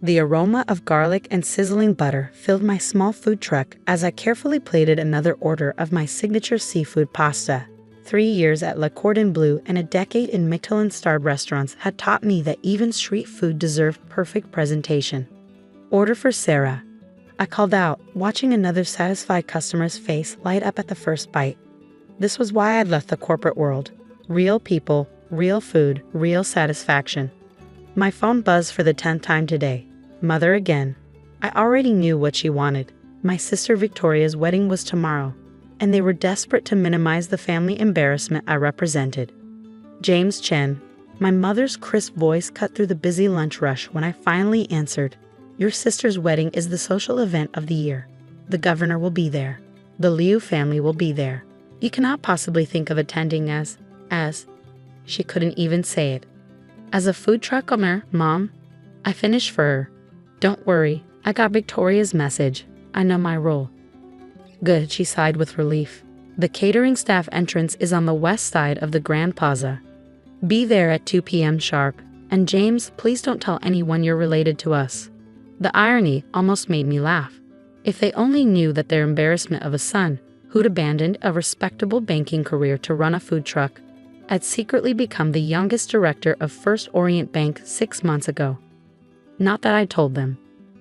The aroma of garlic and sizzling butter filled my small food truck as I carefully plated another order of my signature seafood pasta. 3 years at Le Cordon Bleu and a decade in Michelin-starred restaurants had taught me that even street food deserved perfect presentation. "Order for Sarah," I called out, watching another satisfied customer's face light up at the first bite. This was why I'd left the corporate world. Real people, real food, real satisfaction. My phone buzzed for the 10th time today. Mother again. I already knew what she wanted. My sister Victoria's wedding was tomorrow, and they were desperate to minimize the family embarrassment I represented. James Chen. My mother's crisp voice cut through the busy lunch rush when I finally answered. "Your sister's wedding is the social event of the year. The governor will be there. The Liu family will be there. You cannot possibly think of attending as. She couldn't even say it. As a food truck owner, Mom, I finished for her. Don't worry, I got Victoria's message. I know my role." "Good," she sighed with relief. "The catering staff entrance is on the west side of the Grand Plaza. Be there at 2 p.m. sharp. And James, please don't tell anyone you're related to us." The irony almost made me laugh. If they only knew that their embarrassment of a son, who'd abandoned a respectable banking career to run a food truck, had secretly become the youngest director of First Orient Bank 6 months ago. Not that I told them.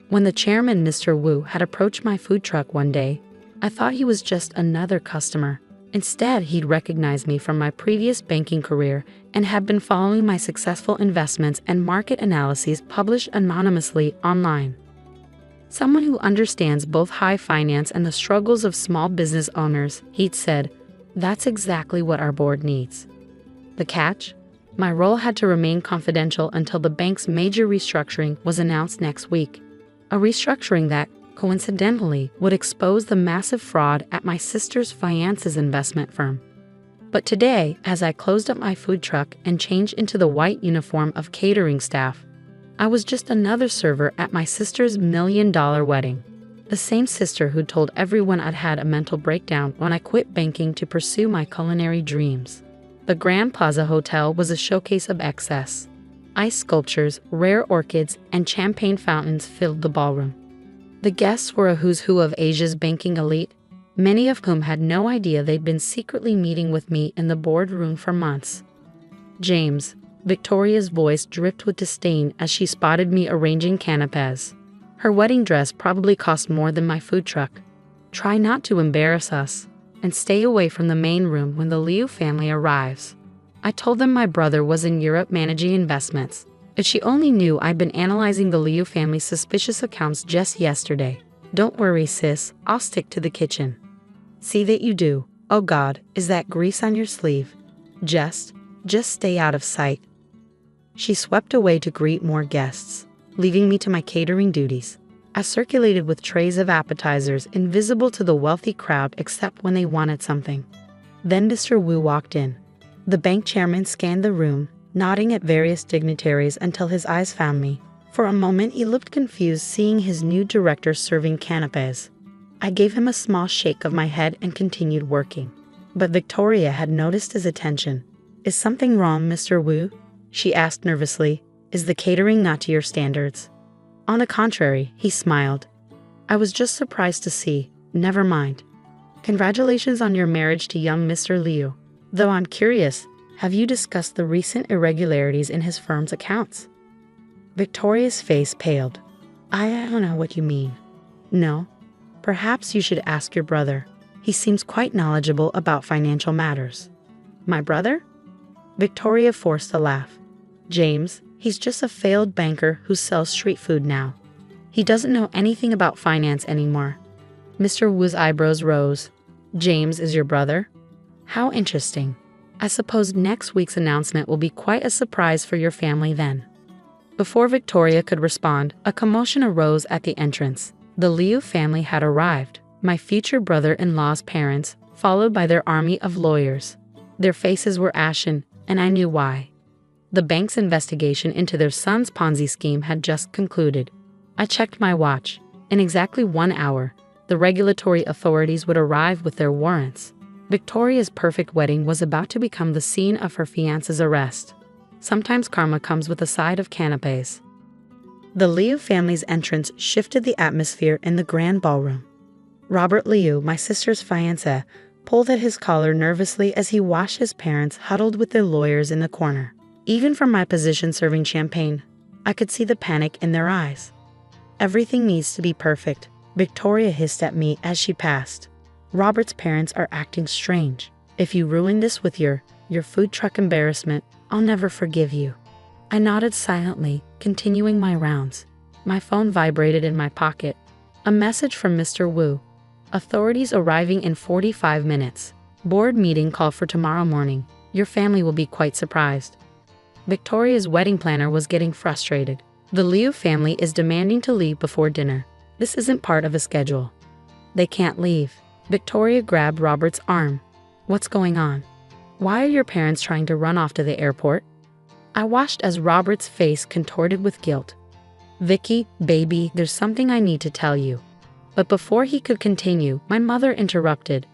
When the chairman, Mr. Wu, had approached my food truck one day, I thought he was just another customer. Instead, he'd recognized me from my previous banking career and had been following my successful investments and market analyses published anonymously online. "Someone who understands both high finance and the struggles of small business owners," he'd said. "That's exactly what our board needs." The catch? My role had to remain confidential until the bank's major restructuring was announced next week. A restructuring that, coincidentally, would expose the massive fraud at my sister's finances investment firm. But today, as I closed up my food truck and changed into the white uniform of catering staff, I was just another server at my sister's $1 million wedding. The same sister who told everyone I'd had a mental breakdown when I quit banking to pursue my culinary dreams. The Grand Plaza Hotel was a showcase of excess. Ice sculptures, rare orchids, and champagne fountains filled the ballroom. The guests were a who's who of Asia's banking elite, many of whom had no idea they'd been secretly meeting with me in the boardroom for months. "James," Victoria's voice dripped with disdain as she spotted me arranging canapés. Her wedding dress probably cost more than my food truck. "Try not to embarrass us, and stay away from the main room when the Liu family arrives." I told them my brother was in Europe managing investments. If she only knew I'd been analyzing the Liu family's suspicious accounts just yesterday. "Don't worry, sis, I'll stick to the kitchen." "See that you do. Oh God, is that grease on your sleeve? Just stay out of sight." She swept away to greet more guests, leaving me to my catering duties. I circulated with trays of appetizers invisible to the wealthy crowd except when they wanted something. Then Mr. Wu walked in. The bank chairman scanned the room, nodding at various dignitaries until his eyes found me. For a moment he looked confused seeing his new director serving canapés. I gave him a small shake of my head and continued working. But Victoria had noticed his attention. "Is something wrong, Mr. Wu?" she asked nervously. "Is the catering not to your standards?" "On the contrary," he smiled. "I was just surprised to see. Never mind. Congratulations on your marriage to young Mr. Liu. Though I'm curious, have you discussed the recent irregularities in his firm's accounts?" Victoria's face paled. I don't know what you mean." "No? Perhaps you should ask your brother. He seems quite knowledgeable about financial matters." "My brother?" Victoria forced a laugh. "James, he's just a failed banker who sells street food now. He doesn't know anything about finance anymore." Mr. Wu's eyebrows rose. "James is your brother? How interesting. I suppose next week's announcement will be quite a surprise for your family then." Before Victoria could respond, a commotion arose at the entrance. The Liu family had arrived, my future brother-in-law's parents, followed by their army of lawyers. Their faces were ashen, and I knew why. The bank's investigation into their son's Ponzi scheme had just concluded. I checked my watch. In exactly 1 hour, the regulatory authorities would arrive with their warrants. Victoria's perfect wedding was about to become the scene of her fiancé's arrest. Sometimes karma comes with a side of canapés. The Liu family's entrance shifted the atmosphere in the grand ballroom. Robert Liu, my sister's fiancé, pulled at his collar nervously as he watched his parents huddled with their lawyers in the corner. Even from my position serving champagne, I could see the panic in their eyes. "Everything needs to be perfect," Victoria hissed at me as she passed. "Robert's parents are acting strange. If you ruin this with your food truck embarrassment, I'll never forgive you." I nodded silently, continuing my rounds. My phone vibrated in my pocket. A message from Mr. Wu. "Authorities arriving in 45 minutes. Board meeting call for tomorrow morning. Your family will be quite surprised." Victoria's wedding planner was getting frustrated. "The Liu family is demanding to leave before dinner. This isn't part of a schedule." "They can't leave." Victoria grabbed Robert's arm. "What's going on? Why are your parents trying to run off to the airport?" I watched as Robert's face contorted with guilt. "Vicky, baby, there's something I need to tell you." But before he could continue, my mother interrupted.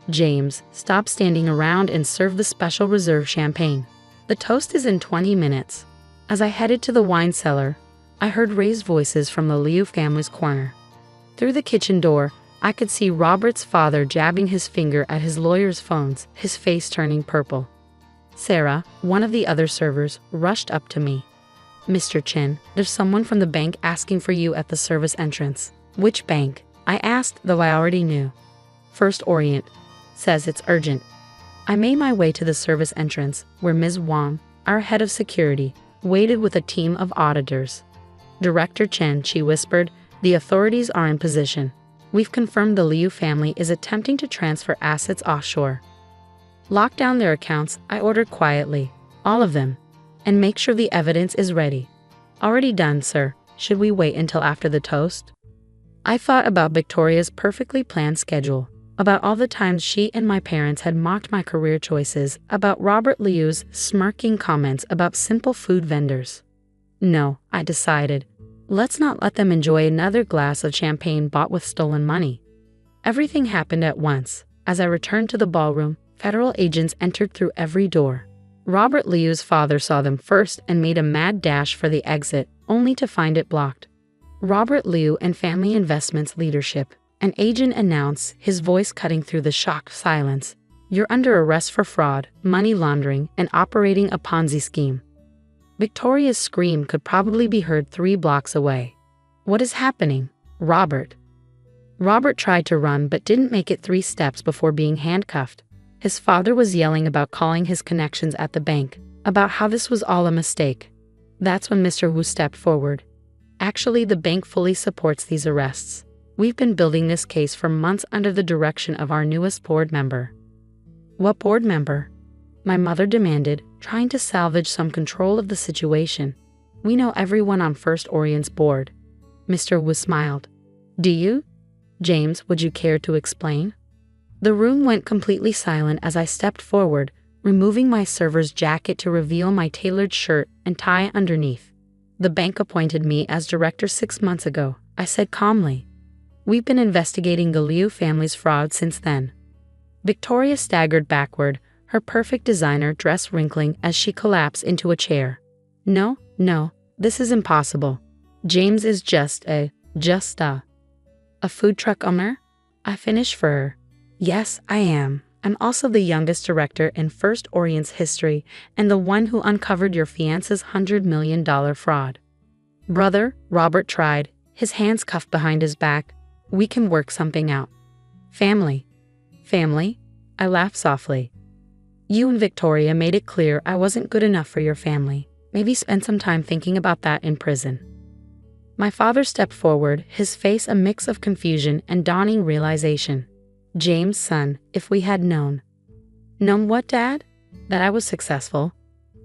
"James, stop standing around and serve the special reserve champagne. The toast is in 20 minutes. As I headed to the wine cellar, I heard raised voices from the Liu family's corner. Through the kitchen door, I could see Robert's father jabbing his finger at his lawyer's phones, his face turning purple. Sarah, one of the other servers, rushed up to me. "Mr. Chen, there's someone from the bank asking for you at the service entrance." "Which bank?" I asked, though I already knew. "First Orient. Says it's urgent." I made my way to the service entrance, where Ms. Wang, our head of security, waited with a team of auditors. "Director Chen," she whispered, "the authorities are in position. We've confirmed the Liu family is attempting to transfer assets offshore. Lock down their accounts," I ordered quietly. "All of them. And make sure the evidence is ready." "Already done, sir. Should we wait until after the toast?" I thought about Victoria's perfectly planned schedule, about all the times she and my parents had mocked my career choices, about Robert Liu's smirking comments about simple food vendors. "No," I decided. "Let's not let them enjoy another glass of champagne bought with stolen money." Everything happened at once. As I returned to the ballroom, federal agents entered through every door. Robert Liu's father saw them first and made a mad dash for the exit, only to find it blocked. Robert Liu and Family Investments Leadership. An agent announced, his voice cutting through the shocked silence. "You're under arrest for fraud, money laundering, and operating a Ponzi scheme." Victoria's scream could probably be heard 3 blocks away. "What is happening, Robert?" Robert tried to run but didn't make it 3 steps before being handcuffed. His father was yelling about calling his connections at the bank, about how this was all a mistake. That's when Mr. Wu stepped forward. "Actually, the bank fully supports these arrests. We've been building this case for months under the direction of our newest board member." "What board member?" my mother demanded, trying to salvage some control of the situation. "We know everyone on First Orient's board." Mr. Wu smiled. "Do you? James, would you care to explain?" The room went completely silent as I stepped forward, removing my server's jacket to reveal my tailored shirt and tie underneath. "The bank appointed me as director 6 months ago," I said calmly. "We've been investigating the Liu family's fraud since then." Victoria staggered backward, her perfect designer dress wrinkling as she collapsed into a chair. No, this is impossible. James is just a food truck owner?" I finished for her. "Yes, I am. I'm also the youngest director in First Orient's history and the one who uncovered your fiance's $100 million fraud." "Brother," Robert tried, his hands cuffed behind his back. "We can work something out." Family? I laughed softly. "You and Victoria made it clear I wasn't good enough for your family. Maybe spend some time thinking about that in prison." My father stepped forward, his face a mix of confusion and dawning realization. "James, son, if we had known." "Known what, Dad?" "That I was successful,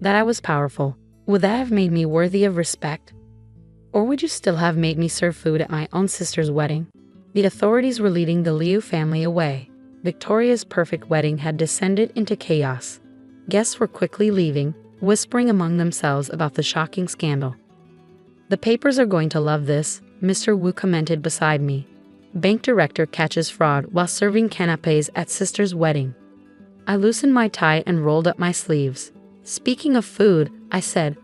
that I was powerful. Would that have made me worthy of respect? Or would you still have made me serve food at my own sister's wedding?" The authorities were leading the Liu family away. Victoria's perfect wedding had descended into chaos. Guests were quickly leaving, whispering among themselves about the shocking scandal. "The papers are going to love this," Mr. Wu commented beside me. "Bank director catches fraud while serving canapés at sister's wedding." I loosened my tie and rolled up my sleeves. "Speaking of food," I said,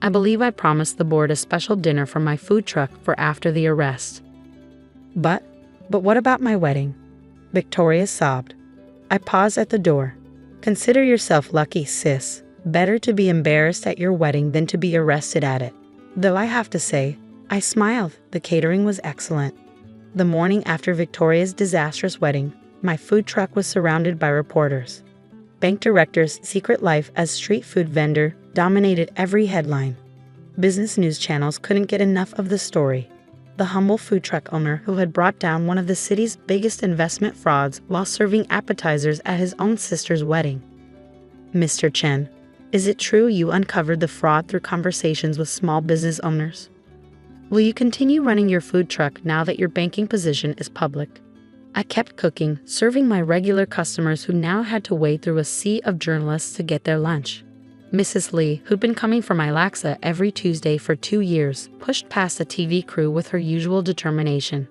I believe I promised the board a special dinner from my food truck for after the arrest. But what about my wedding? Victoria sobbed. I paused at the door. Consider yourself lucky, sis. Better to be embarrassed at your wedding than to be arrested at it. Though I have to say, I smiled. The catering was excellent. The morning after Victoria's disastrous wedding, my food truck was surrounded by reporters. Bank director's secret life as street food vendor dominated every headline. Business news channels couldn't get enough of the story. The humble food truck owner who had brought down one of the city's biggest investment frauds while serving appetizers at his own sister's wedding. Mr. Chen, is it true you uncovered the fraud through conversations with small business owners? Will you continue running your food truck now that your banking position is public? I kept cooking, serving my regular customers who now had to wade through a sea of journalists to get their lunch. Mrs. Lee, who'd been coming for my laksa every Tuesday for 2 years, pushed past the TV crew with her usual determination.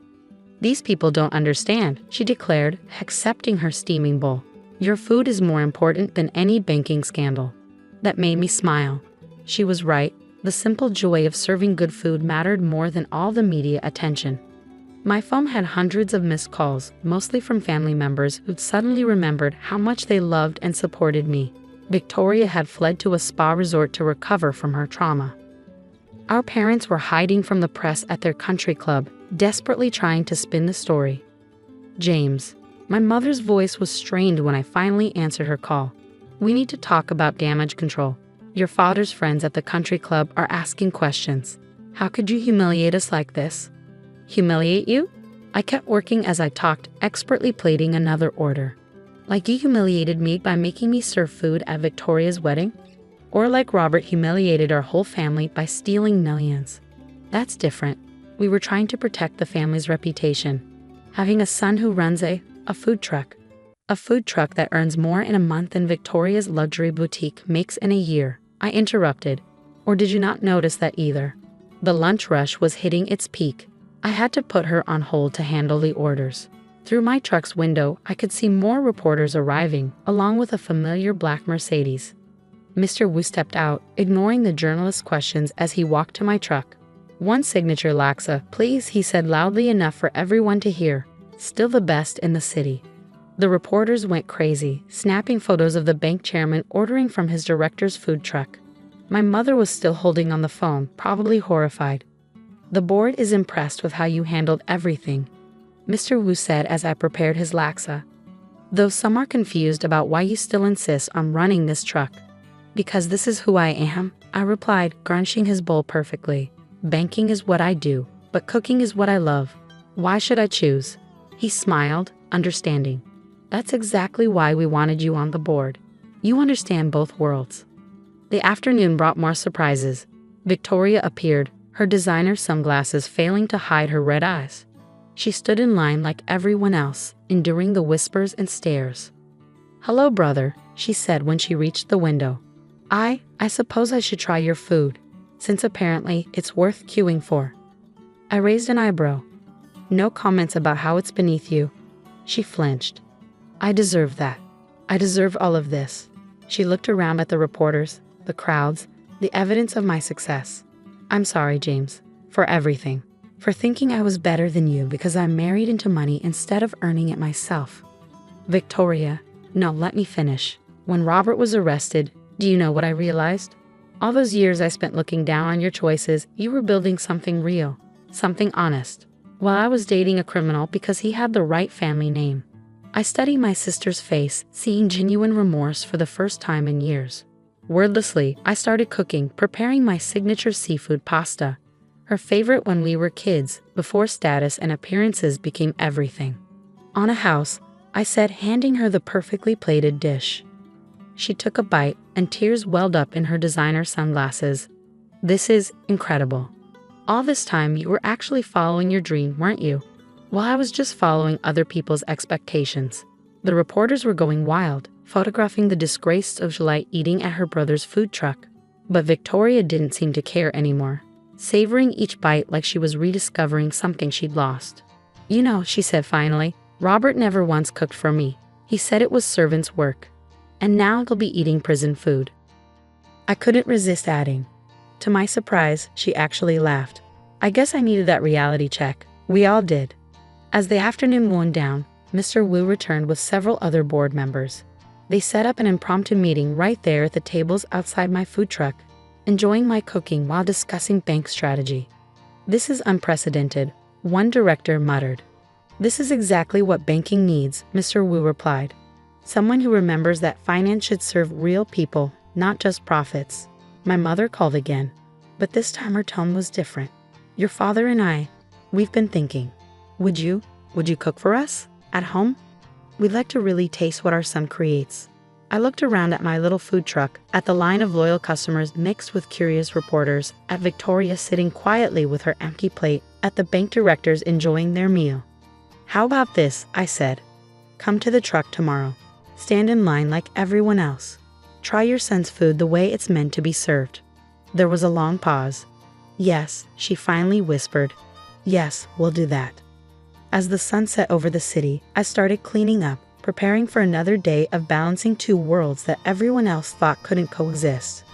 These people don't understand, she declared, accepting her steaming bowl. Your food is more important than any banking scandal. That made me smile. She was right. The simple joy of serving good food mattered more than all the media attention. My phone had hundreds of missed calls, mostly from family members who'd suddenly remembered how much they loved and supported me. Victoria had fled to a spa resort to recover from her trauma. Our parents were hiding from the press at their country club, desperately trying to spin the story. James. My mother's voice was strained when I finally answered her call. We need to talk about damage control. Your father's friends at the country club are asking questions. How could you humiliate us like this? Humiliate you? I kept working as I talked, expertly plating another order. Like you humiliated me by making me serve food at Victoria's wedding? Or like Robert humiliated our whole family by stealing millions? That's different. We were trying to protect the family's reputation. Having a son who runs a food truck. A food truck that earns more in a month than Victoria's luxury boutique makes in a year. I interrupted. Or did you not notice that either? The lunch rush was hitting its peak. I had to put her on hold to handle the orders. Through my truck's window, I could see more reporters arriving, along with a familiar black Mercedes. Mr. Wu stepped out, ignoring the journalist's questions as he walked to my truck. One signature laksa, please, he said loudly enough for everyone to hear. Still the best in the city. The reporters went crazy, snapping photos of the bank chairman ordering from his director's food truck. My mother was still holding on the phone, probably horrified. The board is impressed with how you handled everything, Mr. Wu said as I prepared his laksa. Though some are confused about why you still insist on running this truck. Because this is who I am, I replied, garnishing his bowl perfectly. Banking is what I do, but cooking is what I love. Why should I choose? He smiled, understanding. That's exactly why we wanted you on the board. You understand both worlds. The afternoon brought more surprises. Victoria appeared, her designer sunglasses failing to hide her red eyes. She stood in line like everyone else, enduring the whispers and stares. Hello, brother, she said when she reached the window. I suppose I should try your food, since apparently it's worth queuing for. I raised an eyebrow. No comments about how it's beneath you. She flinched. I deserve that. I deserve all of this. She looked around at the reporters, the crowds, the evidence of my success. I'm sorry, James, for everything. For thinking I was better than you because I married into money instead of earning it myself. Victoria, no, let me finish. When Robert was arrested, do you know what I realized? All those years I spent looking down on your choices, you were building something real, something honest, while I was dating a criminal because he had the right family name. I studied my sister's face, seeing genuine remorse for the first time in years. Wordlessly, I started cooking, preparing my signature seafood pasta. Her favorite when we were kids, before status and appearances became everything. On a house, I said, handing her the perfectly plated dish. She took a bite, and tears welled up in her designer sunglasses. This is incredible. All this time you were actually following your dream, weren't you? While I was just following other people's expectations. The reporters were going wild, photographing the disgraced socialite eating at her brother's food truck. But Victoria didn't seem to care anymore, savoring each bite like she was rediscovering something she'd lost. You know, she said finally, Robert never once cooked for me. He said it was servants' work. And now they'll be eating prison food. I couldn't resist adding. To my surprise, she actually laughed. I guess I needed that reality check. We all did. As the afternoon wound down, Mr. Wu returned with several other board members. They set up an impromptu meeting right there at the tables outside my food truck, enjoying my cooking while discussing bank strategy. This is unprecedented, one director muttered. This is exactly what banking needs, Mr. Wu replied. Someone who remembers that finance should serve real people, not just profits. My mother called again, but this time her tone was different. Your father and we've been thinking. Would you cook for us? At home? We'd like to really taste what our son creates. I looked around at my little food truck, at the line of loyal customers mixed with curious reporters, at Victoria sitting quietly with her empty plate, at the bank directors enjoying their meal. How about this, I said. Come to the truck tomorrow. Stand in line like everyone else. Try your son's food the way it's meant to be served. There was a long pause. Yes, she finally whispered. Yes, we'll do that. As the sun set over the city, I started cleaning up, preparing for another day of balancing two worlds that everyone else thought couldn't coexist.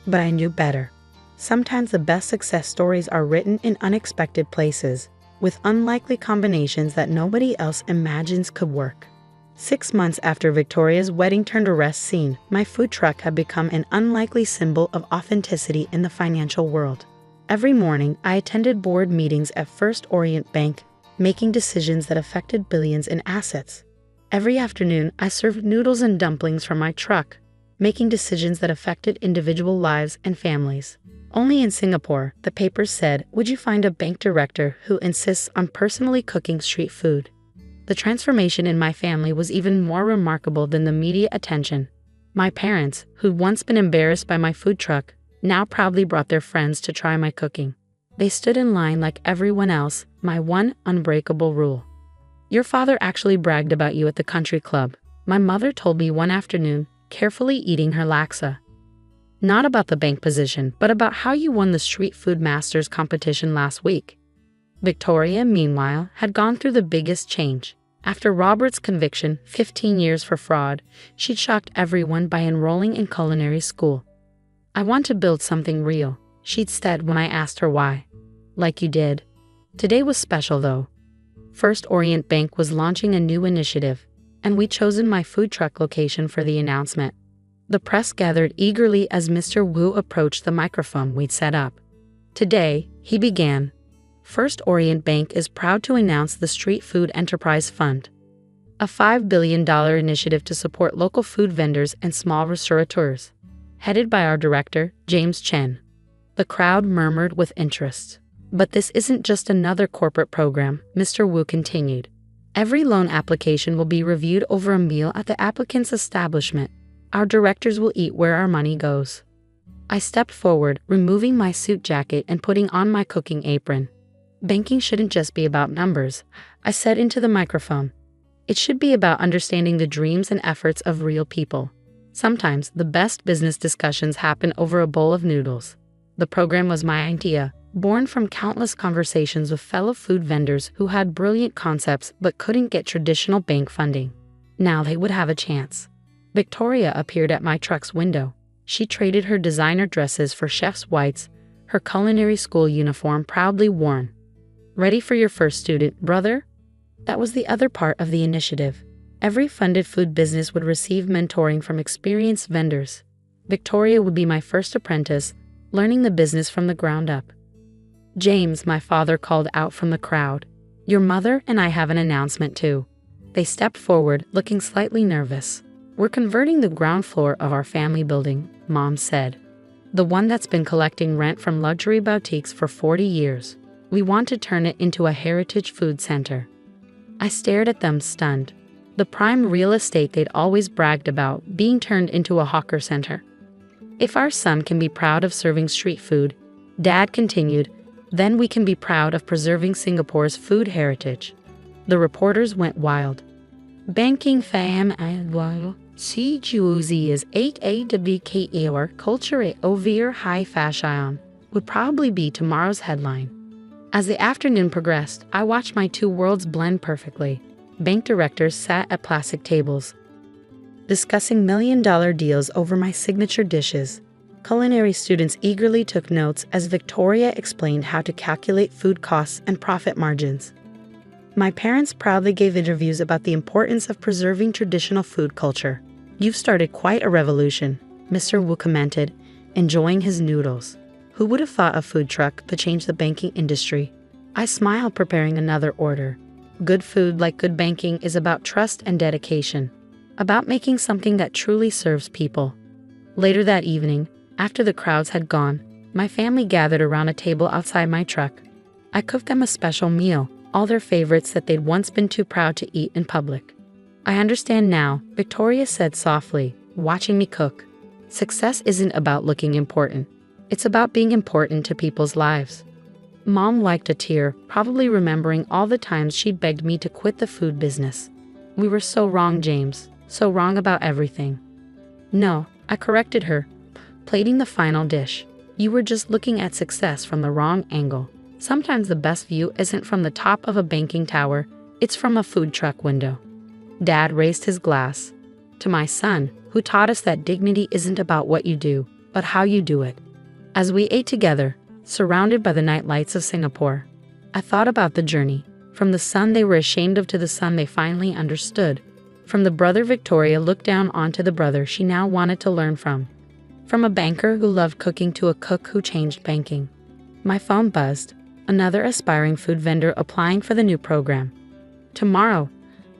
But I knew better. Sometimes the best success stories are written in unexpected places, with unlikely combinations that nobody else imagines could work. 6 months after Victoria's wedding-turned-arrest scene, my food truck had become an unlikely symbol of authenticity in the financial world. Every morning, I attended board meetings at First Orient Bank, making decisions that affected billions in assets. Every afternoon, I served noodles and dumplings from my truck, making decisions that affected individual lives and families. Only in Singapore, the papers said, would you find a bank director who insists on personally cooking street food? The transformation in my family was even more remarkable than the media attention. My parents, who'd once been embarrassed by my food truck, now proudly brought their friends to try my cooking. They stood in line like everyone else, my one unbreakable rule. Your father actually bragged about you at the country club, my mother told me one afternoon, carefully eating her laksa. Not about the bank position, but about how you won the Street Food Masters competition last week. Victoria, meanwhile, had gone through the biggest change. After Robert's conviction, 15 years for fraud, she'd shocked everyone by enrolling in culinary school. I want to build something real, she'd said when I asked her why. Like you did. Today was special though. First Orient Bank was launching a new initiative, and we'd chosen my food truck location for the announcement. The press gathered eagerly as Mr. Wu approached the microphone we'd set up. Today, he began. First Orient Bank is proud to announce the Street Food Enterprise Fund, a $5 billion initiative to support local food vendors and small restaurateurs, headed by our director, James Chen. The crowd murmured with interest. But this isn't just another corporate program, Mr. Wu continued. Every loan application will be reviewed over a meal at the applicant's establishment. Our directors will eat where our money goes. I stepped forward, removing my suit jacket and putting on my cooking apron. Banking shouldn't just be about numbers, I said into the microphone. It should be about understanding the dreams and efforts of real people. Sometimes the best business discussions happen over a bowl of noodles. The program was my idea, born from countless conversations with fellow food vendors who had brilliant concepts but couldn't get traditional bank funding. Now they would have a chance. Victoria appeared at my truck's window. She traded her designer dresses for chef's whites, her culinary school uniform proudly worn. Ready for your first student, brother? That was the other part of the initiative. Every funded food business would receive mentoring from experienced vendors. Victoria would be my first apprentice, learning the business from the ground up. James, my father called out from the crowd. Your mother and I have an announcement too. They stepped forward, looking slightly nervous. We're converting the ground floor of our family building, Mom said. The one that's been collecting rent from luxury boutiques for 40 years. We want to turn it into a heritage food center. I stared at them stunned. The prime real estate they'd always bragged about being turned into a hawker center. If our son can be proud of serving street food, Dad continued, then we can be proud of preserving Singapore's food heritage. The reporters went wild. Banking fam and while CGUZ is 8 or culture over high fashion would probably be tomorrow's headline. As the afternoon progressed, I watched my two worlds blend perfectly. Bank directors sat at plastic tables, discussing million-dollar deals over my signature dishes. Culinary students eagerly took notes as Victoria explained how to calculate food costs and profit margins. My parents proudly gave interviews about the importance of preserving traditional food culture. "You've started quite a revolution," Mr. Wu commented, enjoying his noodles. "Who would have thought a food truck could change the banking industry?" I smiled, preparing another order. Good food, like good banking, is about trust and dedication, about making something that truly serves people. Later that evening, after the crowds had gone, my family gathered around a table outside my truck. I cooked them a special meal, all their favorites that they'd once been too proud to eat in public. "I understand now," Victoria said softly, watching me cook. "Success isn't about looking important. It's about being important to people's lives." Mom wiped a tear, probably remembering all the times she'd begged me to quit the food business. "We were so wrong, James, so wrong about everything." "No," I corrected her, plating the final dish. "You were just looking at success from the wrong angle. Sometimes the best view isn't from the top of a banking tower, it's from a food truck window." Dad raised his glass. "To my son, who taught us that dignity isn't about what you do, but how you do it." As we ate together, surrounded by the night lights of Singapore, I thought about the journey, from the son they were ashamed of to the son they finally understood, from the brother Victoria looked down onto the brother she now wanted to learn from, from a banker who loved cooking to a cook who changed banking. My phone buzzed, another aspiring food vendor applying for the new program. Tomorrow,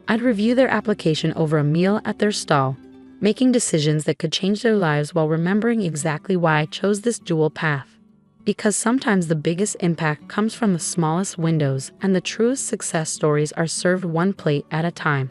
I'd review their application over a meal at their stall, making decisions that could change their lives while remembering exactly why I chose this dual path. Because sometimes the biggest impact comes from the smallest windows and the truest success stories are served one plate at a time.